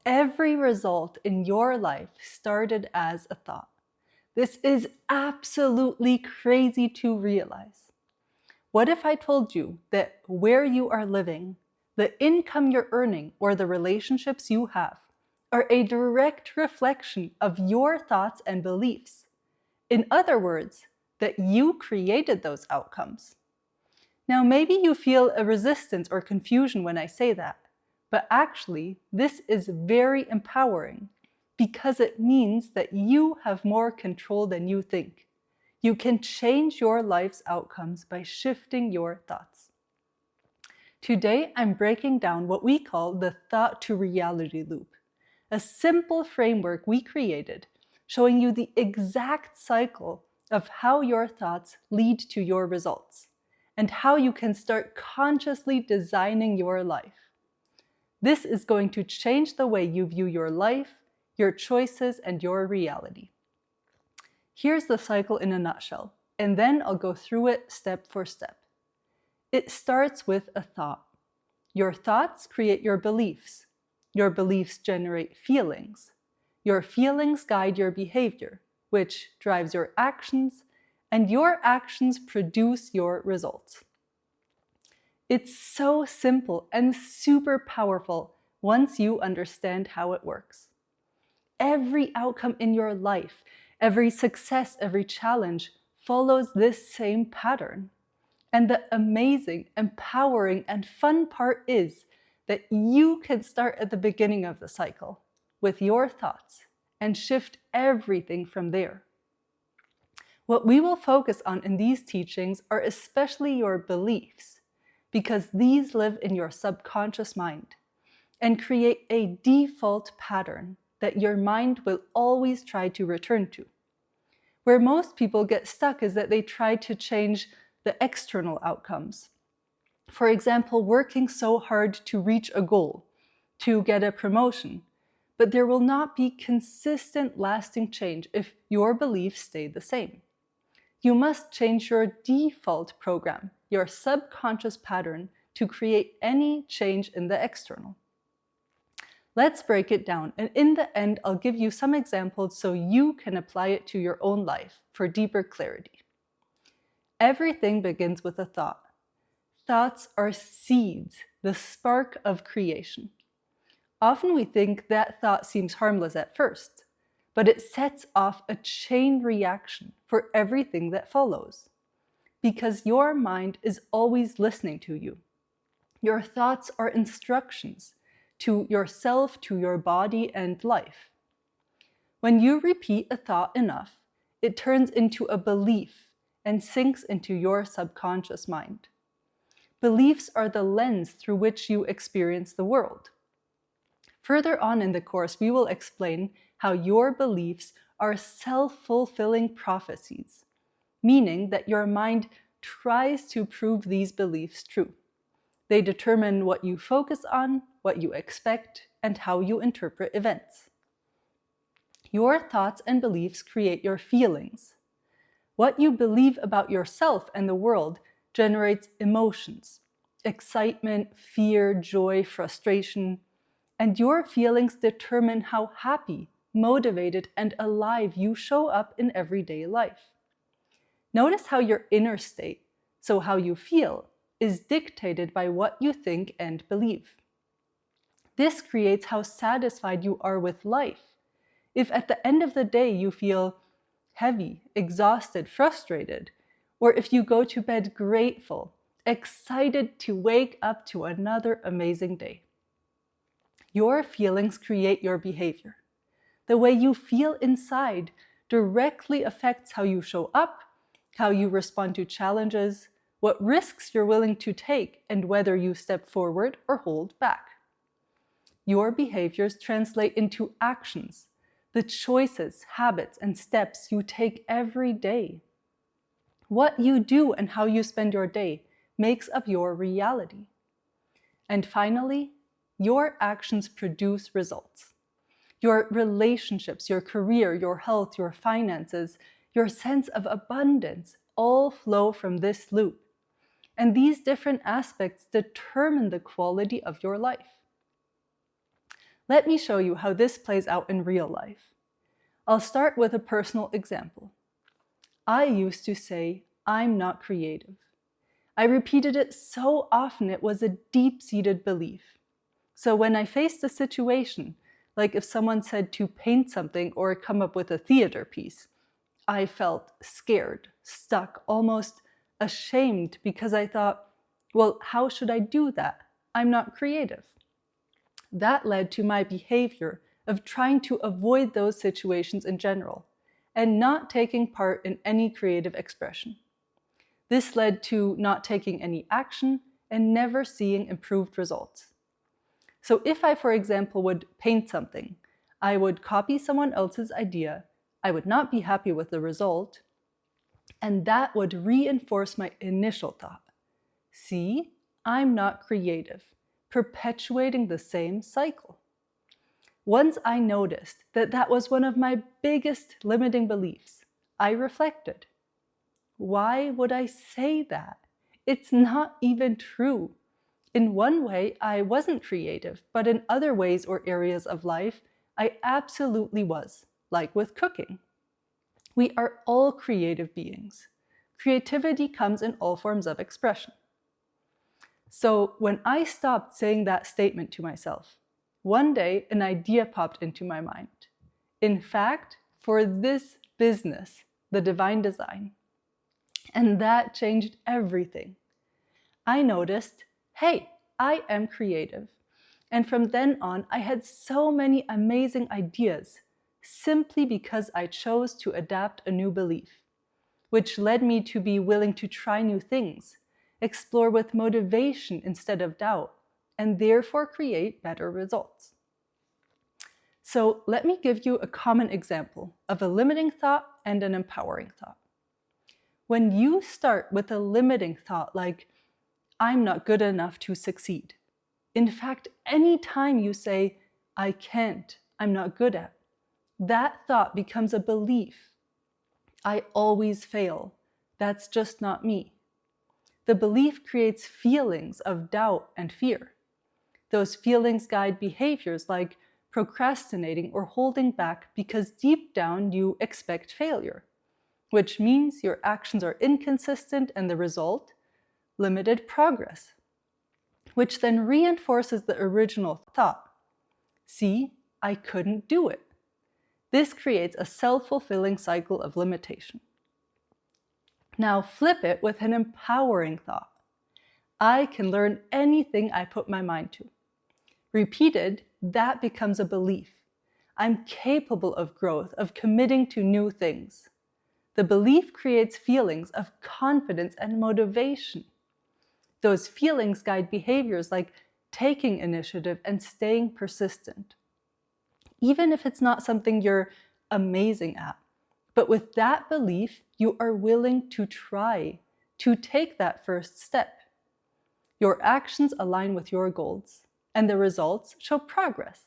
Every result in your life started as a thought. This is absolutely crazy to realize. What if I told you that where you are living, the income you're earning, or the relationships you have are a direct reflection of your thoughts and beliefs? In other words, that you created those outcomes. Now, maybe you feel a resistance or confusion when I say that, but actually, this is very empowering because it means that you have more control than you think. You can change your life's outcomes by shifting your thoughts. Today, I'm breaking down what we call the thought to reality loop, a simple framework we created showing you the exact cycle of how your thoughts lead to your results and how you can start consciously designing your life. This is going to change the way you view your life, your choices, and your reality. Here's the cycle in a nutshell, and then I'll go through it step for step. It starts with a thought. Your thoughts create your beliefs. Your beliefs generate feelings. Your feelings guide your behavior, which drives your actions, and your actions produce your results. It's so simple and super powerful once you understand how it works. Every outcome in your life, every success, every challenge follows this same pattern. And the amazing, empowering, and fun part is that you can start at the beginning of the cycle with your thoughts and shift everything from there. What we will focus on in these teachings are especially your beliefs, because these live in your subconscious mind and create a default pattern that your mind will always try to return to. Where most people get stuck is that they try to change the external outcomes. For example, working so hard to reach a goal, to get a promotion, but there will not be consistent, lasting change if your beliefs stay the same. You must change your default program, your subconscious pattern, to create any change in the external. Let's break it down, and in the end, I'll give you some examples so you can apply it to your own life for deeper clarity. Everything begins with a thought. Thoughts are seeds, the spark of creation. Often we think that thought seems harmless at first, but it sets off a chain reaction for everything that follows. Because your mind is always listening to you. Your thoughts are instructions to yourself, to your body, and life. When you repeat a thought enough, it turns into a belief and sinks into your subconscious mind. Beliefs are the lens through which you experience the world. Further on in the course, we will explain how your beliefs are self-fulfilling prophecies, meaning that your mind tries to prove these beliefs true. They determine what you focus on, what you expect, and how you interpret events. Your thoughts and beliefs create your feelings. What you believe about yourself and the world generates emotions, excitement, fear, joy, frustration, and your feelings determine how happy, motivated, and alive you show up in everyday life. Notice how your inner state, so how you feel, is dictated by what you think and believe. This creates how satisfied you are with life. If at the end of the day you feel heavy, exhausted, frustrated, or if you go to bed grateful, excited to wake up to another amazing day. Your feelings create your behavior. The way you feel inside directly affects how you show up, how you respond to challenges, what risks you're willing to take, and whether you step forward or hold back. Your behaviors translate into actions, the choices, habits, and steps you take every day. What you do and how you spend your day makes up your reality. And finally, your actions produce results. Your relationships, your career, your health, your finances, your sense of abundance all flow from this loop. And these different aspects determine the quality of your life. Let me show you how this plays out in real life. I'll start with a personal example. I used to say, I'm not creative. I repeated it so often it was a deep-seated belief. So when I faced a situation, like if someone said to paint something or come up with a theater piece, I felt scared, stuck, almost ashamed because I thought, well, how should I do that? I'm not creative. That led to my behavior of trying to avoid those situations in general and not taking part in any creative expression. This led to not taking any action and never seeing improved results. So if I, for example, would paint something, I would copy someone else's idea, I would not be happy with the result, and that would reinforce my initial thought. See, I'm not creative, perpetuating the same cycle. Once I noticed that that was one of my biggest limiting beliefs, I reflected. Why would I say that? It's not even true. In one way, I wasn't creative, but in other ways or areas of life, I absolutely was, like with cooking. We are all creative beings. Creativity comes in all forms of expression. So when I stopped saying that statement to myself, one day an idea popped into my mind. In fact, for this business, the divine design. And that changed everything. I noticed, hey, I am creative. And from then on, I had so many amazing ideas simply because I chose to adapt a new belief, which led me to be willing to try new things, explore with motivation instead of doubt, and therefore create better results. So let me give you a common example of a limiting thought and an empowering thought. When you start with a limiting thought like, I'm not good enough to succeed. In fact, any time you say, I can't, I'm not good at, that thought becomes a belief. I always fail. That's just not me. The belief creates feelings of doubt and fear. Those feelings guide behaviors like procrastinating or holding back because deep down you expect failure, which means your actions are inconsistent and the result, limited progress, which then reinforces the original thought. See, I couldn't do it. This creates a self-fulfilling cycle of limitation. Now flip it with an empowering thought. I can learn anything I put my mind to. Repeated, that becomes a belief. I'm capable of growth, of committing to new things. The belief creates feelings of confidence and motivation. Those feelings guide behaviors like taking initiative and staying persistent. Even if it's not something you're amazing at. But with that belief, you are willing to try, to take that first step. Your actions align with your goals, and the results show progress,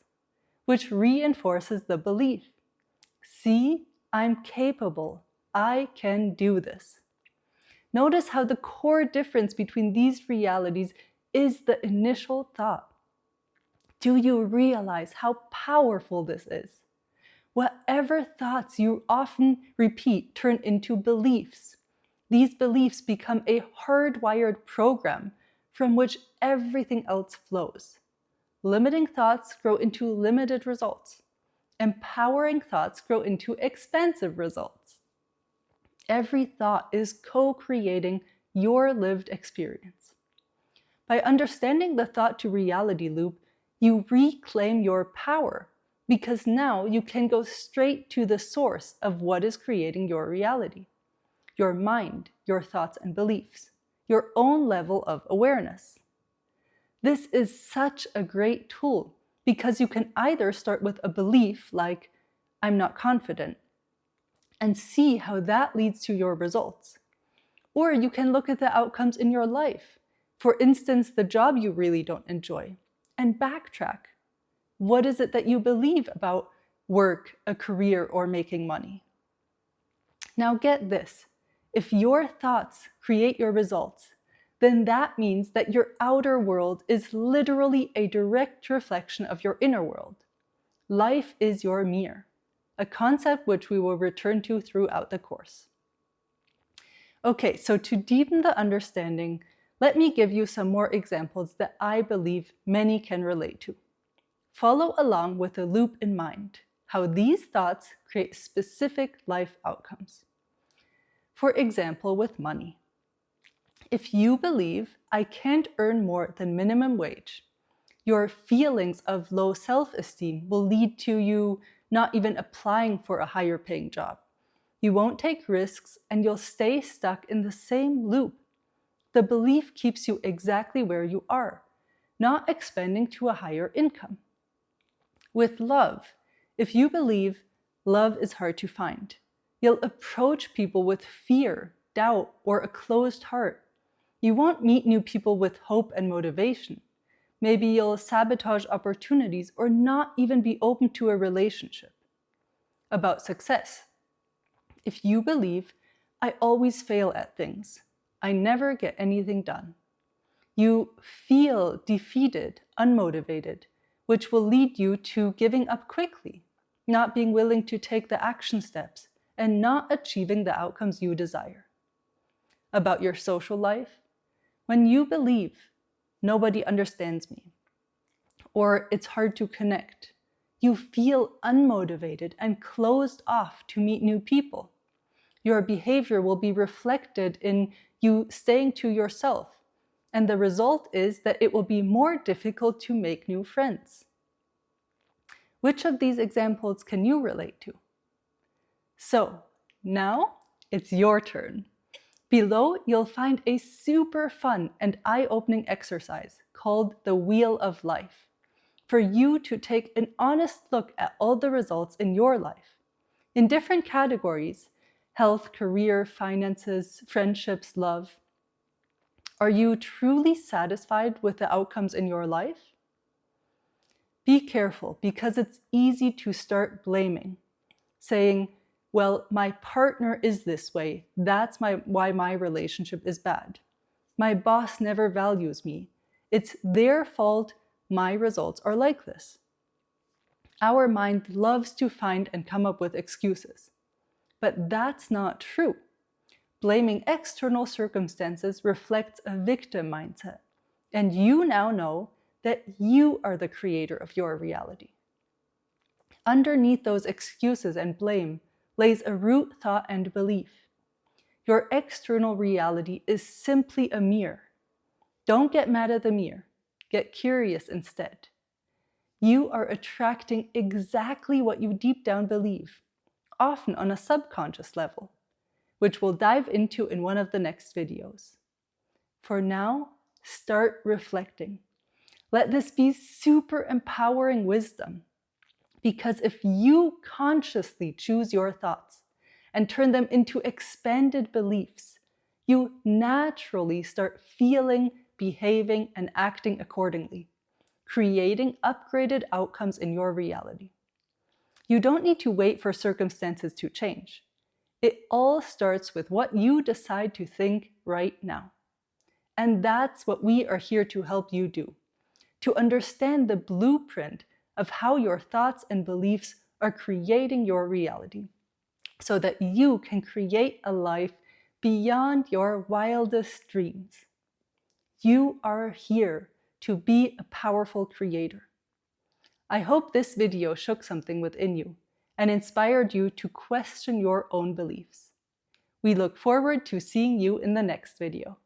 which reinforces the belief. See, I'm capable. I can do this. Notice how the core difference between these realities is the initial thought. Do you realize how powerful this is? Whatever thoughts you often repeat turn into beliefs. These beliefs become a hardwired program from which everything else flows. Limiting thoughts grow into limited results. Empowering thoughts grow into expansive results. Every thought is co-creating your lived experience. By understanding the thought to reality loop, you reclaim your power because now you can go straight to the source of what is creating your reality. Your mind, your thoughts and beliefs, your own level of awareness. This is such a great tool because you can either start with a belief like, I'm not confident, and see how that leads to your results. Or you can look at the outcomes in your life. For instance, the job you really don't enjoy, and backtrack. What is it that you believe about work, a career, or making money? Now get this. If your thoughts create your results, then that means that your outer world is literally a direct reflection of your inner world. life is your mirror, a concept which we will return to throughout the course. Okay, so to deepen the understanding, let me give you some more examples that I believe many can relate to. Follow along with a loop in mind, how these thoughts create specific life outcomes. For example, with money. If you believe I can't earn more than minimum wage, your feelings of low self-esteem will lead to you not even applying for a higher paying job. You won't take risks and you'll stay stuck in the same loop. The belief keeps you exactly where you are, not expanding to a higher income. With love, if you believe love is hard to find, you'll approach people with fear, doubt, or a closed heart. You won't meet new people with hope and motivation. Maybe you'll sabotage opportunities or not even be open to a relationship. About success. If you believe, I always fail at things, I never get anything done, you feel defeated, unmotivated, which will lead you to giving up quickly, not being willing to take the action steps, and not achieving the outcomes you desire. About your social life, when you believe, nobody understands me, or it's hard to connect, you feel unmotivated and closed off to meet new people. Your behavior will be reflected in you staying to yourself, and the result is that it will be more difficult to make new friends. Which of these examples can you relate to? So, now it's your turn. Below, you'll find a super fun and eye-opening exercise called the Wheel of Life, for you to take an honest look at all the results in your life, in different categories: health, career, finances, friendships, love. Are you truly satisfied with the outcomes in your life? Be careful, because it's easy to start blaming, saying, well, my partner is this way, that's why my relationship is bad. My boss never values me. It's their fault my results are like this. Our mind loves to find and come up with excuses. But that's not true. Blaming external circumstances reflects a victim mindset, and you now know that you are the creator of your reality. Underneath those excuses and blame lays a root thought and belief. Your external reality is simply a mirror. Don't get mad at the mirror. Get curious instead. You are attracting exactly what you deep down believe, often on a subconscious level, which we'll dive into in one of the next videos. For now, start reflecting. Let this be super empowering wisdom, because if you consciously choose your thoughts and turn them into expanded beliefs, you naturally start feeling, behaving, and acting accordingly, creating upgraded outcomes in your reality. You don't need to wait for circumstances to change. It all starts with what you decide to think right now. And that's what we are here to help you do, to understand the blueprint of how your thoughts and beliefs are creating your reality, so that you can create a life beyond your wildest dreams. You are here to be a powerful creator. I hope this video shook something within you and inspired you to question your own beliefs. We look forward to seeing you in the next video.